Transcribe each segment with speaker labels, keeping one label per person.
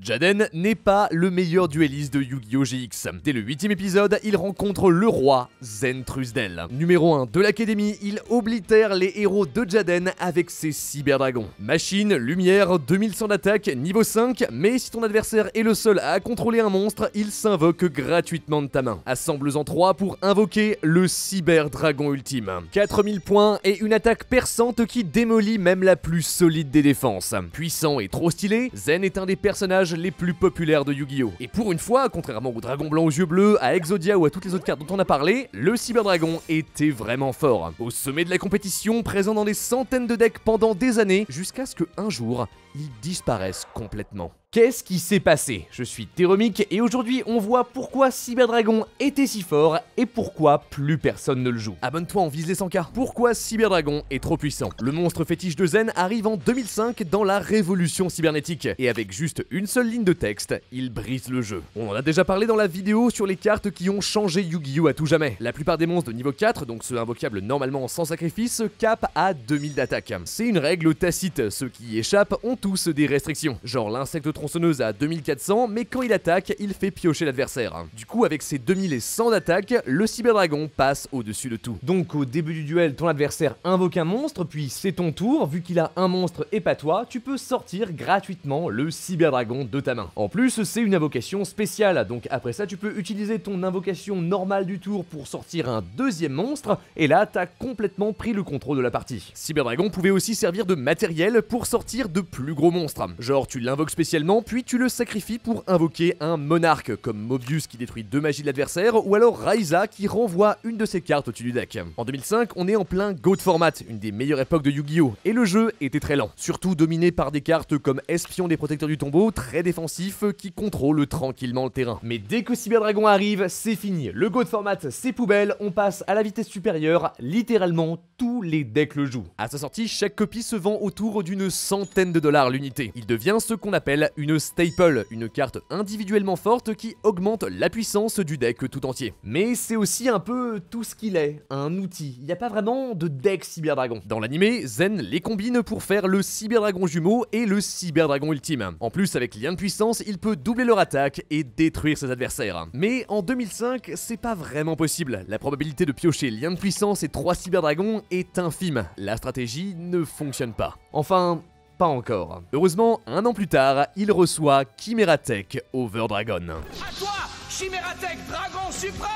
Speaker 1: Jaden n'est pas le meilleur duelliste de Yu-Gi-Oh! GX. Dès le 8e épisode, il rencontre le roi Zen Trusdell. Numéro 1 de l'académie, il oblitère les héros de Jaden avec ses cyberdragons. Machine, lumière, 2100 d'attaque, niveau 5, mais si ton adversaire est le seul à contrôler un monstre, il s'invoque gratuitement de ta main. Assemble-en 3 pour invoquer le cyberdragon ultime. 4000 points et une attaque perçante qui démolit même la plus solide des défenses. Puissant et trop stylé, Zen est un des personnages les plus populaires de Yu-Gi-Oh! Et pour une fois, contrairement au dragon blanc aux yeux bleus, à Exodia ou à toutes les autres cartes dont on a parlé, le cyberdragon était vraiment fort. Au sommet de la compétition, présent dans des centaines de decks pendant des années, jusqu'à ce qu'un jour, il disparaisse complètement. Qu'est-ce qui s'est passé? Je suis Théromique et aujourd'hui on voit pourquoi Cyberdragon était si fort et pourquoi plus personne ne le joue. Abonne-toi, on vise les 100K. Pourquoi Cyberdragon est trop puissant? Le monstre fétiche de Zen arrive en 2005 dans la révolution cybernétique et avec juste une seule ligne de texte, il brise le jeu. On en a déjà parlé dans la vidéo sur les cartes qui ont changé Yu-Gi-Oh! À tout jamais. La plupart des monstres de niveau 4, donc ceux invocables normalement sans sacrifice, capent à 2000 d'attaque. C'est une règle tacite, ceux qui y échappent ont tous des restrictions, genre l'insecte tronçonneuse à 2400, mais quand il attaque, il fait piocher l'adversaire. Du coup, avec ses 2100 d'attaque, le cyberdragon passe au-dessus de tout. Donc au début du duel, ton adversaire invoque un monstre, puis c'est ton tour, vu qu'il a un monstre et pas toi, tu peux sortir gratuitement le cyberdragon de ta main. En plus, c'est une invocation spéciale, donc après ça, tu peux utiliser ton invocation normale du tour pour sortir un deuxième monstre, et là, t'as complètement pris le contrôle de la partie. Cyberdragon pouvait aussi servir de matériel pour sortir de plus gros monstres. Genre, tu l'invoques spécialement, puis tu le sacrifies pour invoquer un monarque, comme Mobius qui détruit 2 magies de l'adversaire, ou alors Raiza qui renvoie une de ses cartes au-dessus du deck. En 2005, on est en plein GOAT format, une des meilleures époques de Yu-Gi-Oh! Et le jeu était très lent, surtout dominé par des cartes comme Espion des Protecteurs du Tombeau, très défensif, qui contrôlent tranquillement le terrain. Mais dès que Cyberdragon arrive, c'est fini. Le GOAT format, c'est poubelle, on passe à la vitesse supérieure, littéralement tous les decks le jouent. À sa sortie, chaque copie se vend autour d'une centaine de dollars l'unité. Il devient ce qu'on appelle une staple, une carte individuellement forte qui augmente la puissance du deck tout entier. Mais c'est aussi un peu tout ce qu'il est, un outil. Il n'y a pas vraiment de deck cyberdragon. Dans l'animé, Zen les combine pour faire le cyberdragon jumeau et le cyberdragon ultime. En plus, avec lien de puissance, il peut doubler leur attaque et détruire ses adversaires. Mais en 2005, c'est pas vraiment possible. La probabilité de piocher lien de puissance et 3 cyberdragons est infime. La stratégie ne fonctionne pas. Enfin, pas encore. Heureusement, un an plus tard, il reçoit Chimeratech Overdragon.
Speaker 2: À toi, Chimeratech Dragon Suprême!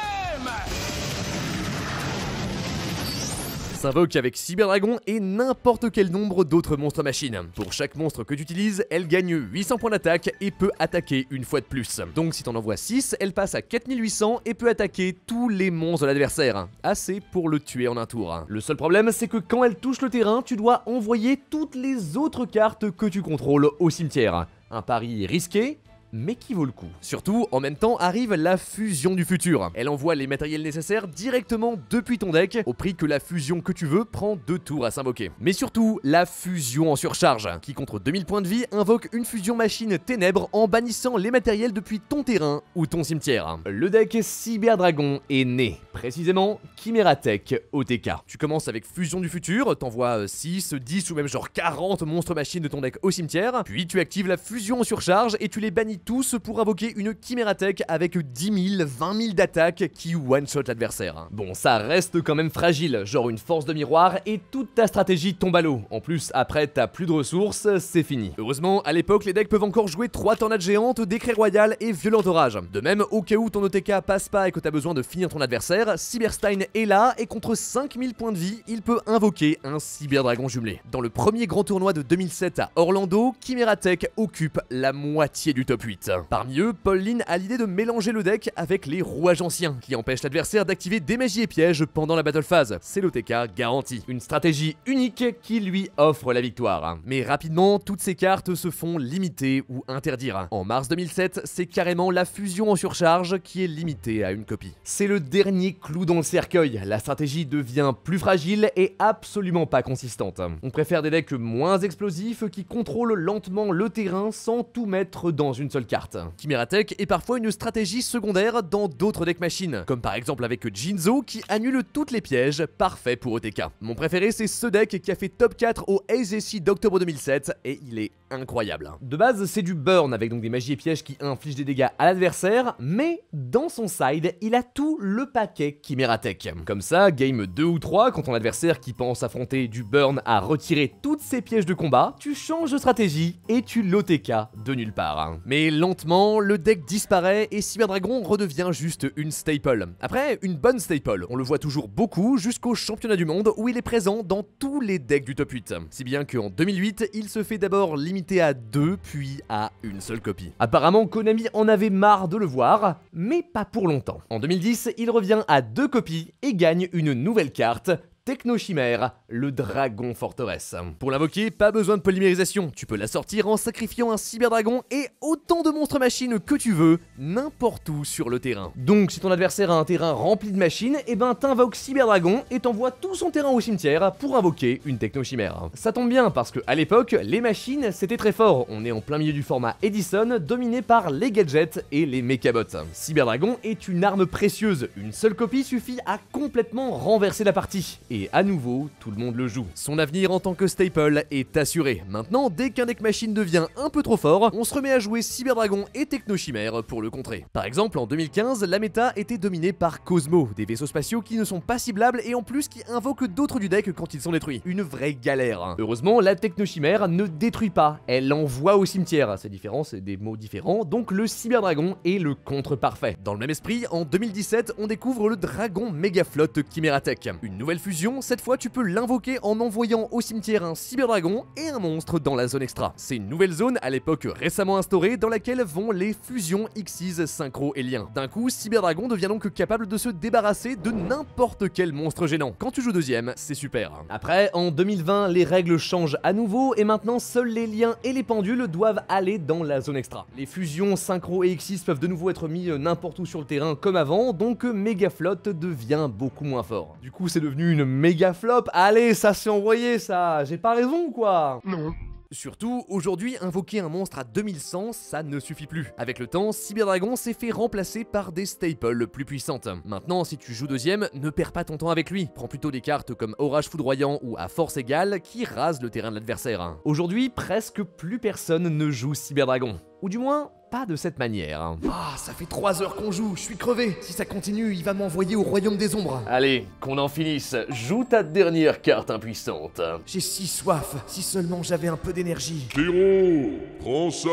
Speaker 1: S'invoque avec Cyberdragon et n'importe quel nombre d'autres monstres machines. Pour chaque monstre que tu utilises, elle gagne 800 points d'attaque et peut attaquer une fois de plus. Donc si t'en envoies 6, elle passe à 4800 et peut attaquer tous les monstres de l'adversaire. Assez pour le tuer en un tour. Le seul problème, c'est que quand elle touche le terrain, tu dois envoyer toutes les autres cartes que tu contrôles au cimetière. Un pari risqué, mais qui vaut le coup. Surtout, en même temps arrive la fusion du futur. Elle envoie les matériels nécessaires directement depuis ton deck, au prix que la fusion que tu veux prend 2 tours à s'invoquer. Mais surtout, la fusion en surcharge, qui contre 2000 points de vie invoque une fusion machine ténèbres en bannissant les matériels depuis ton terrain ou ton cimetière. Le deck Cyberdragon est né, précisément Chimeratech OTK. Tu commences avec fusion du futur, t'envoies 6, 10 ou même genre 40 monstres machines de ton deck au cimetière, puis tu actives la fusion en surcharge et tu les bannis tous pour invoquer une Chimeratech avec 10 000, 20 000 d'attaque qui one-shot l'adversaire. Bon, ça reste quand même fragile, genre une force de miroir et toute ta stratégie tombe à l'eau. En plus, après t'as plus de ressources, c'est fini. Heureusement, à l'époque, les decks peuvent encore jouer 3 tornades géantes, décret royal et violent orage. De même, au cas où ton OTK passe pas et que t'as besoin de finir ton adversaire, Cyberstein est là et contre 5000 points de vie, il peut invoquer un Cyberdragon jumelé. Dans le premier grand tournoi de 2007 à Orlando, Chimeratech occupe la moitié du top 8. Parmi eux, Pauline a l'idée de mélanger le deck avec les rouages anciens, qui empêchent l'adversaire d'activer des magies et pièges pendant la battle phase. C'est l'OTK garanti. Une stratégie unique qui lui offre la victoire. Mais rapidement, toutes ces cartes se font limiter ou interdire. En mars 2007, c'est carrément la fusion en surcharge qui est limitée à une copie. C'est le dernier clou dans le cercueil. La stratégie devient plus fragile et absolument pas consistante. On préfère des decks moins explosifs qui contrôlent lentement le terrain sans tout mettre dans une seule carte. Chimera Tech est parfois une stratégie secondaire dans d'autres decks machines, comme par exemple avec Jinzo qui annule toutes les pièges, parfait pour OTK. Mon préféré c'est ce deck qui a fait top 4 au AZC d'octobre 2007 et il est incroyable. De base c'est du burn avec donc des magies et pièges qui infligent des dégâts à l'adversaire, mais dans son side il a tout le paquet Chimera Tech. Comme ça, game 2 ou 3, quand ton adversaire qui pense affronter du burn a retiré toutes ses pièges de combat, tu changes de stratégie et tu l'OTK de nulle part. Mais lentement, le deck disparaît et Cyberdragon redevient juste une staple. Après, une bonne staple, on le voit toujours beaucoup jusqu'au championnat du monde où il est présent dans tous les decks du top 8. Si bien qu'en 2008, il se fait d'abord limiter à 2 puis à une seule copie. Apparemment, Konami en avait marre de le voir, mais pas pour longtemps. En 2010, il revient à 2 copies et gagne une nouvelle carte, Technochimère, le dragon forteresse. Pour l'invoquer, pas besoin de polymérisation, tu peux la sortir en sacrifiant un cyberdragon et autant de monstres machines que tu veux, n'importe où sur le terrain. Donc si ton adversaire a un terrain rempli de machines, et ben t'invoques cyberdragon et t'envoies tout son terrain au cimetière pour invoquer une technochimère. Ça tombe bien parce que à l'époque, les machines c'était très fort, on est en plein milieu du format Edison, dominé par les gadgets et les mécabots. Cyberdragon est une arme précieuse, une seule copie suffit à complètement renverser la partie. Et à nouveau, tout le monde le joue. Son avenir en tant que staple est assuré. Maintenant, dès qu'un deck machine devient un peu trop fort, on se remet à jouer Cyberdragon et Technochimère pour le contrer. Par exemple, en 2015, la méta était dominée par Cosmo, des vaisseaux spatiaux qui ne sont pas ciblables et en plus qui invoquent d'autres du deck quand ils sont détruits. Une vraie galère. Heureusement, la Technochimère ne détruit pas, elle envoie au cimetière. C'est différent, c'est des mots différents, donc le Cyberdragon est le contre parfait. Dans le même esprit, en 2017, on découvre le Dragon Megaflot Chimera Tech. Une nouvelle fusion, cette fois tu peux l'invoquer en envoyant au cimetière un cyberdragon et un monstre dans la zone extra. C'est une nouvelle zone à l'époque récemment instaurée dans laquelle vont les fusions Xyz, Synchro et Lien. D'un coup, Cyberdragon devient donc capable de se débarrasser de n'importe quel monstre gênant. Quand tu joues deuxième, c'est super. Après, en 2020, les règles changent à nouveau et maintenant seuls les liens et les pendules doivent aller dans la zone extra. Les fusions Synchro et Xyz peuvent de nouveau être mis n'importe où sur le terrain comme avant, donc Megaflot devient beaucoup moins fort. Du coup, c'est devenu une méga flop. Allez, ça s'est envoyé ça, j'ai pas raison ou quoi? Non. Surtout, aujourd'hui, invoquer un monstre à 2100, ça ne suffit plus. Avec le temps, Cyberdragon s'est fait remplacer par des staples plus puissantes. Maintenant, si tu joues deuxième, ne perds pas ton temps avec lui. Prends plutôt des cartes comme Orage Foudroyant ou à Force Égale qui rasent le terrain de l'adversaire. Aujourd'hui, presque plus personne ne joue Cyberdragon. Ou du moins, pas de cette manière. Ah, ça fait 3 heures qu'on joue, je suis crevé. Si ça continue, il va m'envoyer au royaume des ombres. Allez, qu'on en finisse. Joue ta dernière carte impuissante. J'ai si soif, si seulement j'avais un peu d'énergie.
Speaker 3: Pyro, prends ça.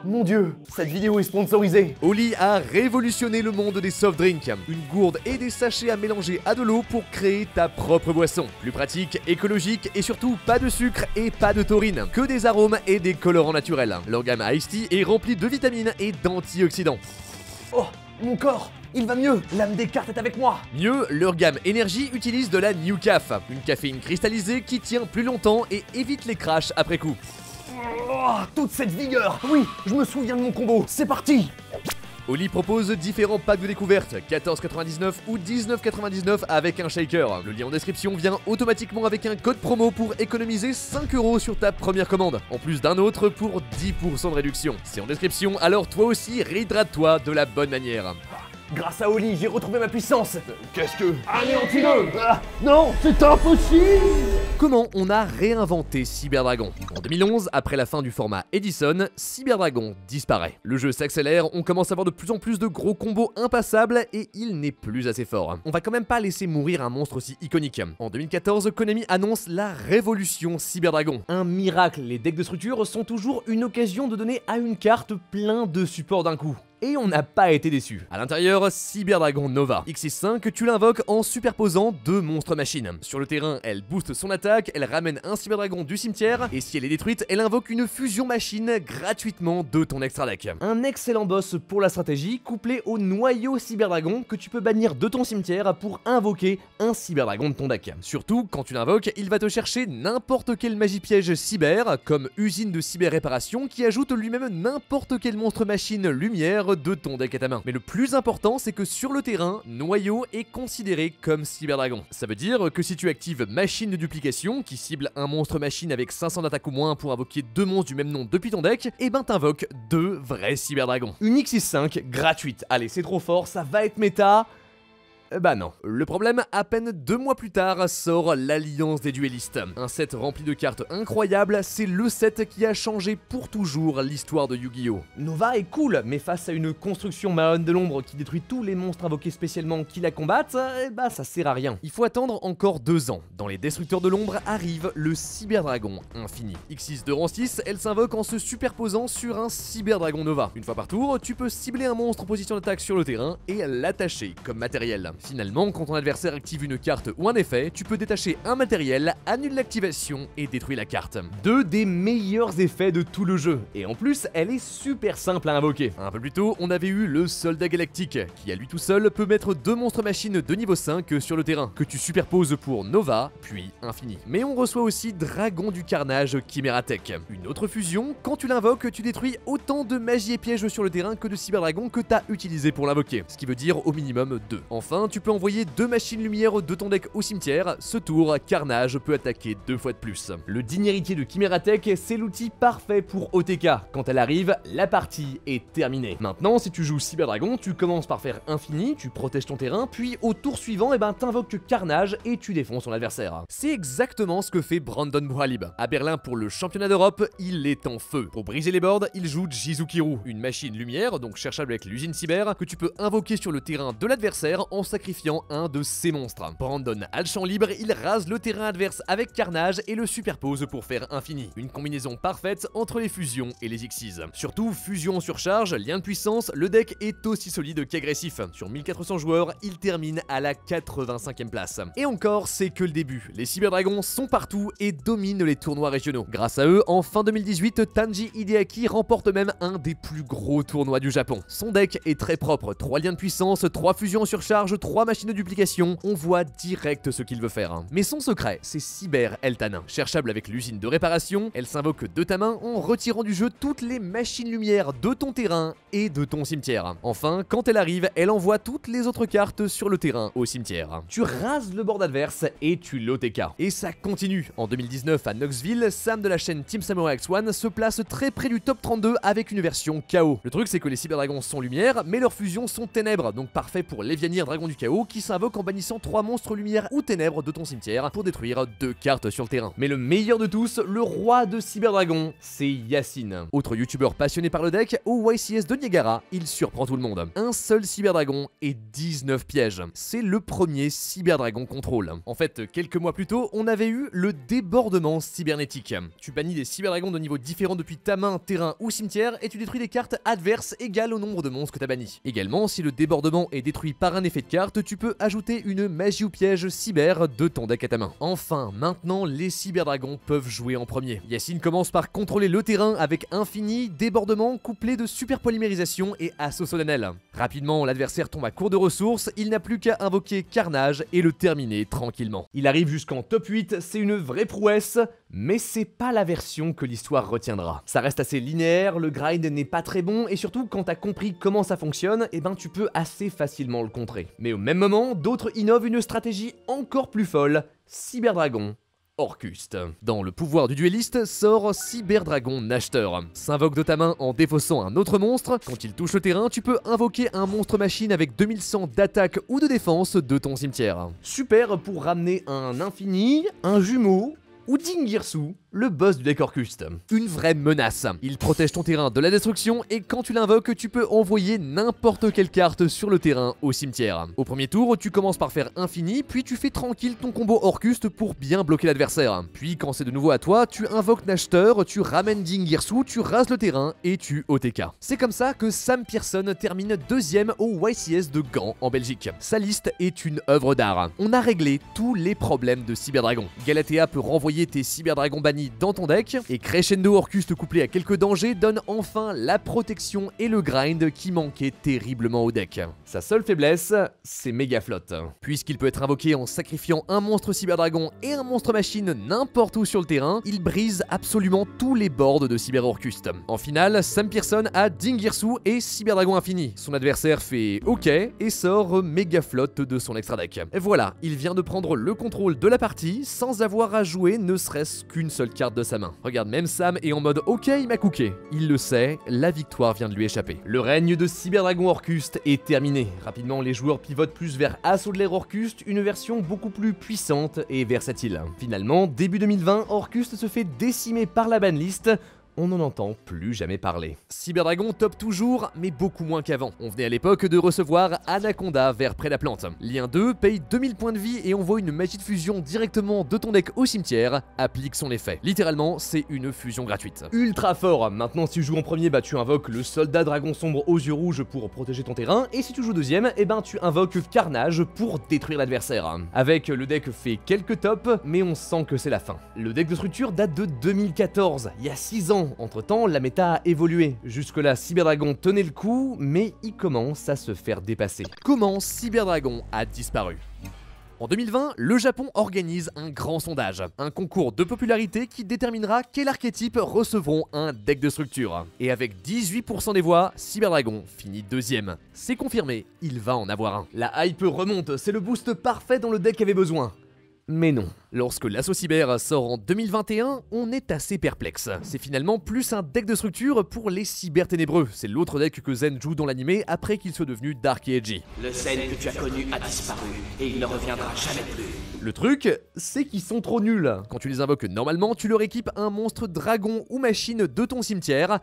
Speaker 1: Mon dieu, cette vidéo est sponsorisée. Oli a révolutionné le monde des soft drinks. Une gourde et des sachets à mélanger à de l'eau pour créer ta propre boisson. Plus pratique, écologique et surtout pas de sucre et pas de taurine. Que des arômes et des colorants naturels. Leur gamme Ice Tea est remplie de vitamines et d'antioxydants. Oh, mon corps, il va mieux, l'âme des cartes est avec moi. Mieux, leur gamme énergie utilise de la New Caf, une caféine cristallisée qui tient plus longtemps et évite les crashs après coup. Oh, toute cette vigueur. Oui, je me souviens de mon combo, c'est parti. Oli propose différents packs de découverte, 14,99 ou 19,99 avec un shaker. Le lien en description vient automatiquement avec un code promo pour économiser 5€ sur ta première commande, en plus d'un autre pour 10% de réduction. C'est en description, alors toi aussi réhydrate-toi de la bonne manière. Grâce à Oli, j'ai retrouvé ma puissance. Qu'est-ce que... Anéantis-le. Non, c'est impossible. Comment on a réinventé Cyberdragon? En 2011, après la fin du format Edison, Cyberdragon disparaît. Le jeu s'accélère, on commence à avoir de plus en plus de gros combos impassables et il n'est plus assez fort. On va quand même pas laisser mourir un monstre aussi iconique. En 2014, Konami annonce la révolution Cyberdragon. Un miracle, les decks de structure sont toujours une occasion de donner à une carte plein de supports d'un coup. Et on n'a pas été déçu. À l'intérieur, Cyberdragon Nova. X65, tu l'invoques en superposant 2 monstres machines. Sur le terrain, elle booste son attaque, elle ramène un Cyberdragon du cimetière, et si elle est détruite, elle invoque une fusion machine gratuitement de ton extra deck. Un excellent boss pour la stratégie, couplé au noyau Cyberdragon que tu peux bannir de ton cimetière pour invoquer un Cyberdragon de ton deck. Surtout, quand tu l'invoques, il va te chercher n'importe quel magie piège cyber, comme usine de cyber réparation qui ajoute lui-même n'importe quel monstre machine lumière lumière de ton deck à ta main. Mais le plus important, c'est que sur le terrain, Noyau est considéré comme Cyberdragon. Ça veut dire que si tu actives Machine de duplication, qui cible un monstre machine avec 500 d'attaque ou moins pour invoquer 2 monstres du même nom depuis ton deck, et ben t'invoques 2 vrais Cyberdragons. Une X65 gratuite. Allez, c'est trop fort, ça va être méta. Bah non. Le problème, à peine 2 mois plus tard, sort l'Alliance des Duellistes. Un set rempli de cartes incroyables, c'est le set qui a changé pour toujours l'histoire de Yu-Gi-Oh! Nova est cool, mais face à une construction Mahon de l'ombre qui détruit tous les monstres invoqués spécialement qui la combattent, bah ça sert à rien. Il faut attendre encore 2 ans. Dans les Destructeurs de l'ombre arrive le Cyberdragon infini. X6 de rang 6, elle s'invoque en se superposant sur un Cyberdragon Nova. Une fois par tour, tu peux cibler un monstre en position d'attaque sur le terrain et l'attacher comme matériel. Finalement, quand ton adversaire active une carte ou un effet, tu peux détacher un matériel, annule l'activation et détruire la carte. 2 des meilleurs effets de tout le jeu, et en plus, elle est super simple à invoquer. Un peu plus tôt, on avait eu le Soldat Galactique, qui à lui tout seul peut mettre 2 monstres machines de niveau 5 sur le terrain, que tu superposes pour Nova, puis Infini. Mais on reçoit aussi Dragon du Carnage Chimératech. Une autre fusion, quand tu l'invoques, tu détruis autant de magie et pièges sur le terrain que de Cyberdragon que t'as utilisé pour l'invoquer, ce qui veut dire au minimum 2. Enfin, tu peux envoyer 2 machines lumière de ton deck au cimetière, ce tour, Carnage peut attaquer 2 fois de plus. Le digne héritier de Chimératech, c'est l'outil parfait pour OTK. Quand elle arrive, la partie est terminée. Maintenant, si tu joues Cyberdragon, tu commences par faire Infini, tu protèges ton terrain, puis au tour suivant, t'invoques Carnage et tu défonces ton adversaire. C'est exactement ce que fait Brandon Bouhalib. À Berlin pour le championnat d'Europe, il est en feu. Pour briser les boards, il joue Jizukiru, une machine lumière, donc cherchable avec l'usine cyber, que tu peux invoquer sur le terrain de l'adversaire en sacrifiant un de ses monstres. Brandon a le champ libre, il rase le terrain adverse avec Carnage et le superpose pour faire Infini. Une combinaison parfaite entre les fusions et les Xyz. Surtout, fusion en surcharge, lien de puissance, le deck est aussi solide qu'agressif. Sur 1400 joueurs, il termine à la 85e place. Et encore, c'est que le début. Les Cyberdragons sont partout et dominent les tournois régionaux. Grâce à eux, en fin 2018, Tanji Hideaki remporte même un des plus gros tournois du Japon. Son deck est très propre, 3 liens de puissance, 3 fusions en surcharge, 3 machines de duplication, on voit direct ce qu'il veut faire. Mais son secret, c'est Cyber Eltanin. Cherchable avec l'usine de réparation, elle s'invoque de ta main en retirant du jeu toutes les machines lumière de ton terrain et de ton cimetière. Enfin, quand elle arrive, elle envoie toutes les autres cartes sur le terrain au cimetière. Tu rases le board adverse et tu l'OTK. Et ça continue. En 2019 à Knoxville, Sam de la chaîne Team Samurai X1 se place très près du top 32 avec une version KO. Le truc c'est que les Cyberdragons sont lumière, mais leurs fusions sont ténèbres, donc parfait pour l'Evianir Dragon du Chaos qui s'invoque en bannissant 3 monstres lumière ou ténèbres de ton cimetière pour détruire 2 cartes sur le terrain. Mais le meilleur de tous, le roi de Cyberdragon, c'est Yacine. Autre youtubeur passionné par le deck, au YCS de Niagara, il surprend tout le monde. Un seul Cyberdragon et 19 pièges. C'est le premier Cyberdragon contrôle. En fait, quelques mois plus tôt, on avait eu le débordement cybernétique. Tu bannis des Cyberdragons de niveaux différents depuis ta main, terrain ou cimetière et tu détruis des cartes adverses égales au nombre de monstres que tu as bannis. Également, si le débordement est détruit par un effet de carte, tu peux ajouter une magie ou piège cyber de ton deck à ta main. Enfin, maintenant, les Cyberdragons peuvent jouer en premier. Yacine commence par contrôler le terrain avec Infini, débordement couplé de super polymérisation et assaut solennel. Rapidement, l'adversaire tombe à court de ressources, il n'a plus qu'à invoquer Carnage et le terminer tranquillement. Il arrive jusqu'en top 8, c'est une vraie prouesse, mais c'est pas la version que l'histoire retiendra. Ça reste assez linéaire, le grind n'est pas très bon, et surtout quand t'as compris comment ça fonctionne, tu peux assez facilement le contrer. Mais au même moment, d'autres innovent une stratégie encore plus folle, Cyberdragon Orcuste. Dans le pouvoir du duelliste sort Cyberdragon Nacheteur. S'invoque de ta main en défaussant un autre monstre. Quand il touche le terrain, tu peux invoquer un monstre machine avec 2100 d'attaque ou de défense de ton cimetière. Super pour ramener un Infini, un jumeau ou Dingirsu, le boss du deck Orcuste. Une vraie menace. Il protège ton terrain de la destruction et quand tu l'invoques, tu peux envoyer n'importe quelle carte sur le terrain au cimetière. Au premier tour, tu commences par faire Infini, puis tu fais tranquille ton combo Orcuste pour bien bloquer l'adversaire. Puis quand c'est de nouveau à toi, tu invoques Nacheteur, tu ramènes Dingirsu, tu rases le terrain et tu OTK. C'est comme ça que Sam Pearson termine 2ème au YCS de Gand en Belgique. Sa liste est une œuvre d'art. On a réglé tous les problèmes de Cyberdragon. Galatea peut renvoyer tes Cyberdragons bannis infini dans ton deck, et Crescendo Orcuste couplé à quelques dangers donne enfin la protection et le grind qui manquaient terriblement au deck. Sa seule faiblesse, c'est méga flotte. Puisqu'il peut être invoqué en sacrifiant un monstre Cyberdragon et un monstre machine n'importe où sur le terrain, il brise absolument tous les boards de Cyber Orcuste. En finale, Sam Pearson a Dingirsu et Cyberdragon infini. Son adversaire fait OK et sort méga flotte de son extra deck. Et voilà, il vient de prendre le contrôle de la partie sans avoir à jouer ne serait-ce qu'une seule carte de sa main. Regarde, même Sam est en mode OK, il m'a cooké. Il le sait, la victoire vient de lui échapper. Le règne de Cyberdragon Orcuste est terminé. Rapidement, les joueurs pivotent plus vers Assault de l'Air Orcuste, une version beaucoup plus puissante et versatile. Finalement, début 2020, Orcuste se fait décimer par la banlist. On n'en entend plus jamais parler. Cyberdragon top toujours, mais beaucoup moins qu'avant. On venait à l'époque de recevoir Anaconda vers Prédaplante. Lien 2 paye 2000 points de vie et envoie une magie de fusion directement de ton deck au cimetière, applique son effet. Littéralement, c'est une fusion gratuite. Ultra fort. Maintenant, si tu joues en premier, tu invoques le soldat dragon sombre aux yeux rouges pour protéger ton terrain, et si tu joues deuxième, tu invoques Carnage pour détruire l'adversaire. Avec le deck fait quelques tops, mais on sent que c'est la fin. Le deck de structure date de 2014, il y a 6 ans. Entre temps, la méta a évolué. Jusque-là, Cyberdragon tenait le coup, mais il commence à se faire dépasser. Comment Cyberdragon a disparu ? En 2020, le Japon organise un grand sondage, un concours de popularité qui déterminera quel archétype recevront un deck de structure. Et avec 18% des voix, Cyberdragon finit deuxième. C'est confirmé, il va en avoir un. La hype remonte, c'est le boost parfait dont le deck avait besoin. Mais non. Lorsque l'Assaut Cyber sort en 2021, on est assez perplexe. C'est finalement plus un deck de structure pour les Cyber Ténébreux. C'est l'autre deck que Zen joue dans l'animé après qu'il soit devenu dark et edgy.
Speaker 2: Le Zen que tu as connu a disparu et il ne reviendra jamais plus.
Speaker 1: Le truc, c'est qu'ils sont trop nuls. Quand tu les invoques normalement, tu leur équipes un monstre dragon ou machine de ton cimetière.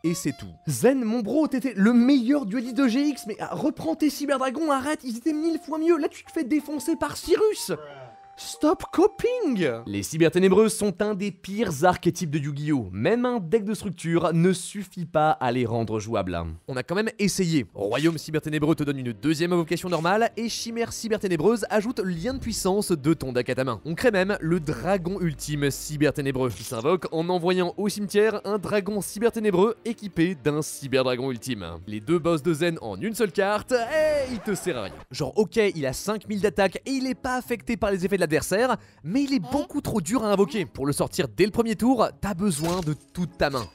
Speaker 1: Et c'est tout. Zen, mon bro, t'étais le meilleur dueliste de GX, mais reprends tes Cyberdragons, arrête, ils étaient 1000 fois mieux. Là, tu te fais défoncer par Cyrus. Stop coping! Les Cyberténébreux sont un des pires archétypes de Yu-Gi-Oh! Même un deck de structure ne suffit pas à les rendre jouables. On a quand même essayé. Royaume Cyberténébreux te donne une deuxième invocation normale et Chimère Cyberténébreuse ajoute lien de puissance de ton deck à ta main. On crée même le Dragon Ultime Cyberténébreux qui s'invoque en envoyant au cimetière un Dragon Cyberténébreux équipé d'un Cyberdragon Ultime. Les deux boss de Zen en une seule carte, il te sert à rien. Genre ok, il a 5000 d'attaque et il est pas affecté par les effets de l'adversaire, mais il est beaucoup trop dur à invoquer. Pour le sortir dès le premier tour, t'as besoin de toute ta main.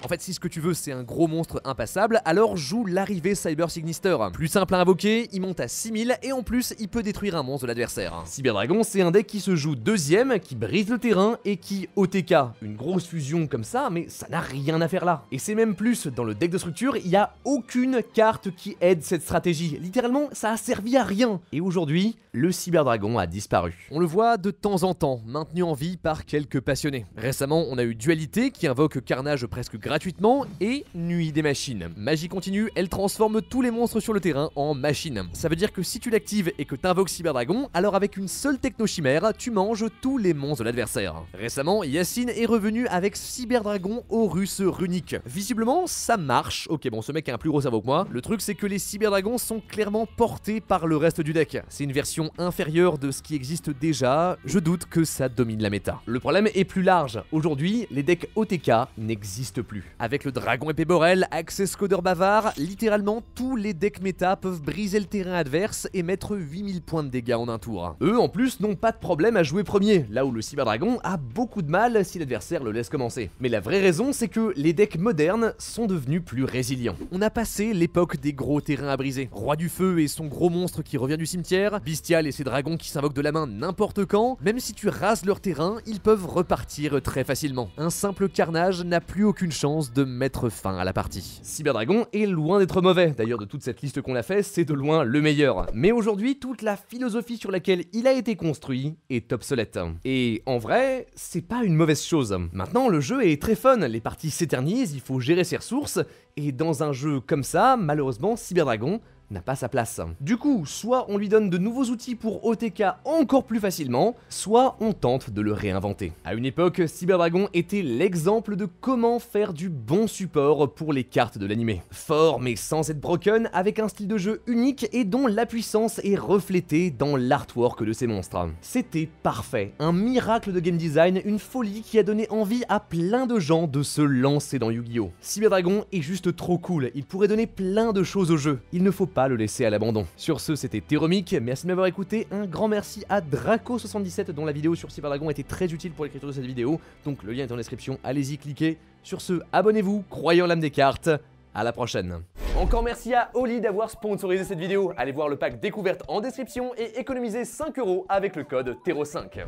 Speaker 1: En fait, si ce que tu veux c'est un gros monstre impassable, alors joue l'arrivée Cyber Signister. Plus simple à invoquer, il monte à 6000 et en plus il peut détruire un monstre de l'adversaire. Cyberdragon c'est un deck qui se joue deuxième, qui brise le terrain et qui OTK. Une grosse fusion comme ça, mais ça n'a rien à faire là. Et c'est même plus, dans le deck de structure, il n'y a aucune carte qui aide cette stratégie. Littéralement, ça a servi à rien. Et aujourd'hui, le Cyberdragon a disparu. On le voit de temps en temps, maintenu en vie par quelques passionnés. Récemment, on a eu Dualité qui invoque Carnage presque gratuitement et Nuit des Machines. Magie continue, elle transforme tous les monstres sur le terrain en machines. Ça veut dire que si tu l'actives et que t'invoques Cyberdragon, alors avec une seule technochimère, tu manges tous les monstres de l'adversaire. Récemment, Yacine est revenu avec Cyberdragon Horus Runique. Visiblement, ça marche. Ok, bon, ce mec a un plus gros cerveau que moi. Le truc, c'est que les Cyberdragons sont clairement portés par le reste du deck. C'est une version inférieure de ce qui existe déjà. Je doute que ça domine la méta. Le problème est plus large. Aujourd'hui, les decks OTK n'existent plus. Avec le Dragon Épée Borel, Access Codeur Bavard, littéralement tous les decks méta peuvent briser le terrain adverse et mettre 8000 points de dégâts en un tour. Eux, en plus, n'ont pas de problème à jouer premier, là où le Cyberdragon a beaucoup de mal si l'adversaire le laisse commencer. Mais la vraie raison, c'est que les decks modernes sont devenus plus résilients. On a passé l'époque des gros terrains à briser. Roi du Feu et son gros monstre qui revient du cimetière, Bystial et ses dragons qui s'invoquent de la main n'importe quand, même si tu rases leur terrain, ils peuvent repartir très facilement. Un simple Carnage n'a plus aucune chance de mettre fin à la partie. Cyberdragon est loin d'être mauvais, d'ailleurs de toute cette liste qu'on a fait, c'est de loin le meilleur. Mais aujourd'hui, toute la philosophie sur laquelle il a été construit est obsolète. Et en vrai, c'est pas une mauvaise chose. Maintenant, le jeu est très fun, les parties s'éternisent, il faut gérer ses ressources, et dans un jeu comme ça, malheureusement, Cyberdragon n'a pas sa place. Du coup, soit on lui donne de nouveaux outils pour OTK encore plus facilement, soit on tente de le réinventer. À une époque, Cyber Dragon était l'exemple de comment faire du bon support pour les cartes de l'animé. Fort mais sans être broken, avec un style de jeu unique et dont la puissance est reflétée dans l'artwork de ses monstres. C'était parfait, un miracle de game design, une folie qui a donné envie à plein de gens de se lancer dans Yu-Gi-Oh! Cyber Dragon est juste trop cool, il pourrait donner plein de choses au jeu, il ne faut pas le laisser à l'abandon. Sur ce, c'était Teromic, merci de m'avoir écouté, un grand merci à Draco77 dont la vidéo sur Cyber Dragon était très utile pour l'écriture de cette vidéo, donc le lien est en description, allez-y, cliquez. Sur ce, abonnez-vous, croyez en l'âme des cartes, à la prochaine. Encore merci à Oli d'avoir sponsorisé cette vidéo, allez voir le pack découverte en description et économisez 5 € avec le code TERO5.